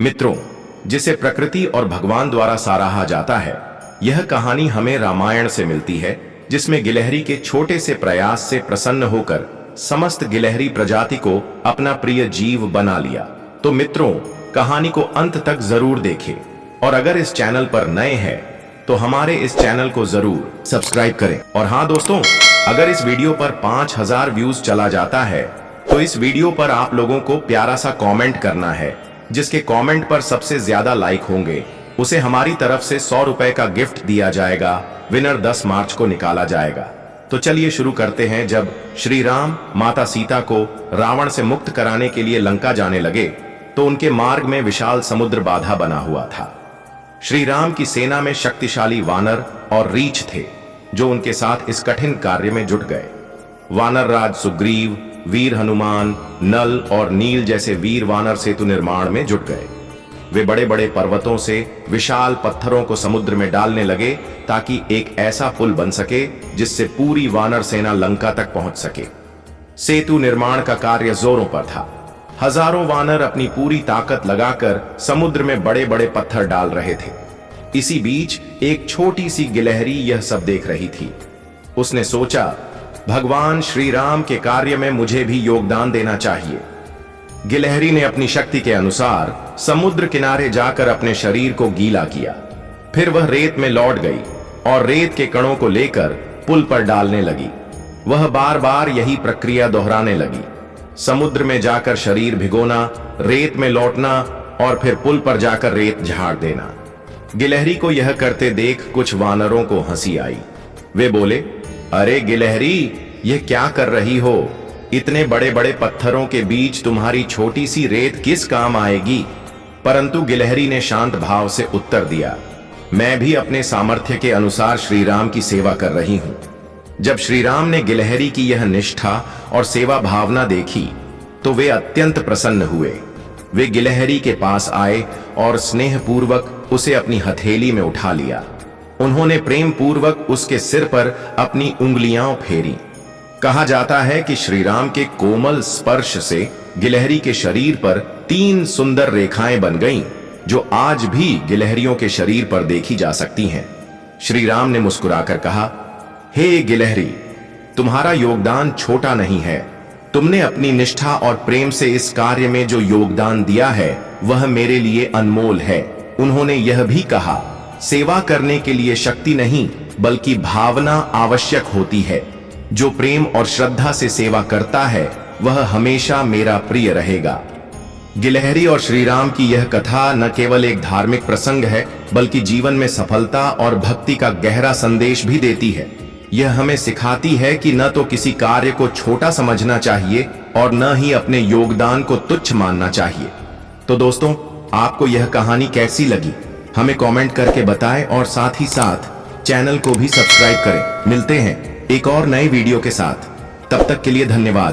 मित्रों, जिसे प्रकृति और भगवान द्वारा सराहा जाता है, यह कहानी हमें रामायण से मिलती है, जिसमें गिलहरी के छोटे से प्रयास से प्रसन्न होकर समस्त गिलहरी प्रजाति को अपना प्रिय जीव बना लिया। तो मित्रों, कहानी को अंत तक जरूर देखें और अगर इस चैनल पर नए हैं तो हमारे इस चैनल को जरूर सब्सक्राइब करें। और हाँ दोस्तों, अगर इस वीडियो पर 5000 व्यूज चला जाता है तो इस वीडियो पर आप लोगों को प्यारा सा कमेंट करना है। जिसके कमेंट पर सबसे ज्यादा लाइक होंगे उसे हमारी तरफ से 100 रुपए का गिफ्ट दिया जाएगा। विनर 10 मार्च को निकाला जाएगा। तो चलिए शुरू करते हैं। जब श्री राम माता सीता को रावण से मुक्त कराने के लिए लंका जाने लगे तो उनके मार्ग में विशाल समुद्र बाधा बना हुआ था। श्री राम की सेना में शक्तिशाली वानर और रीछ थे जो उनके साथ इस कठिन कार्य में जुट गए। वानर राज सुग्रीव, वीर हनुमान, नल और नील जैसे वीर वानर सेतु निर्माण में जुट गए। वे बड़े बड़े पर्वतों से विशाल पत्थरों को समुद्र में डालने लगे ताकि एक ऐसा पुल बन सके जिससे पूरी वानर सेना लंका तक पहुंच सके। सेतु निर्माण का कार्य जोरों पर था। हजारों वानर अपनी पूरी ताकत लगाकर समुद्र में बड़े बड़े पत्थर डाल रहे थे। इसी बीच एक छोटी सी गिलहरी यह सब देख रही थी। उसने सोचा, भगवान श्री राम के कार्य में मुझे भी योगदान देना चाहिए। गिलहरी ने अपनी शक्ति के अनुसार समुद्र किनारे जाकर अपने शरीर को गीला किया। फिर वह रेत में लौट गई और रेत के कणों को लेकर पुल पर डालने लगी। वह बार बार यही प्रक्रिया दोहराने लगी। समुद्र में जाकर शरीर भिगोना, रेत में लौटना और फिर पुल पर जाकर रेत झाड़ देना। गिलहरी को यह करते देख कुछ वानरों को हंसी आई। वे बोले, अरे गिलहरी, यह क्या कर रही हो? इतने बड़े बड़े पत्थरों के बीच तुम्हारी छोटी सी रेत किस काम आएगी? परंतु गिलहरी ने शांत भाव से उत्तर दिया, मैं भी अपने सामर्थ्य के अनुसार श्री राम की सेवा कर रही हूं। जब श्री राम ने गिलहरी की यह निष्ठा और सेवा भावना देखी तो वे अत्यंत प्रसन्न हुए। वे गिलहरी के पास आए और स्नेहपूर्वक उसे अपनी हथेली में उठा लिया। उन्होंने प्रेम पूर्वक उसके सिर पर अपनी उंगलियां फेरी। कहा जाता है कि श्री राम के कोमल स्पर्श से गिलहरी के शरीर पर 3 सुंदर रेखाएं बन गईं, जो आज भी गिलहरियों के शरीर पर देखी जा सकती हैं। श्री राम ने मुस्कुराकर कहा, हे गिलहरी, तुम्हारा योगदान छोटा नहीं है। तुमने अपनी निष्ठा और प्रेम से इस कार्य में जो योगदान दिया है वह मेरे लिए अनमोल है। उन्होंने यह भी कहा, सेवा करने के लिए शक्ति नहीं बल्कि भावना आवश्यक होती है। जो प्रेम और श्रद्धा से सेवा करता है वह हमेशा मेरा प्रिय रहेगा। गिलहरी और श्री राम की यह कथा न केवल एक धार्मिक प्रसंग है बल्कि जीवन में सफलता और भक्ति का गहरा संदेश भी देती है। यह हमें सिखाती है कि न तो किसी कार्य को छोटा समझना चाहिए और न ही अपने योगदान को तुच्छ मानना चाहिए। तो दोस्तों, आपको यह कहानी कैसी लगी हमें कमेंट करके बताएं और साथ ही साथ चैनल को भी सब्सक्राइब करें। मिलते हैं एक और नए वीडियो के साथ। तब तक के लिए धन्यवाद।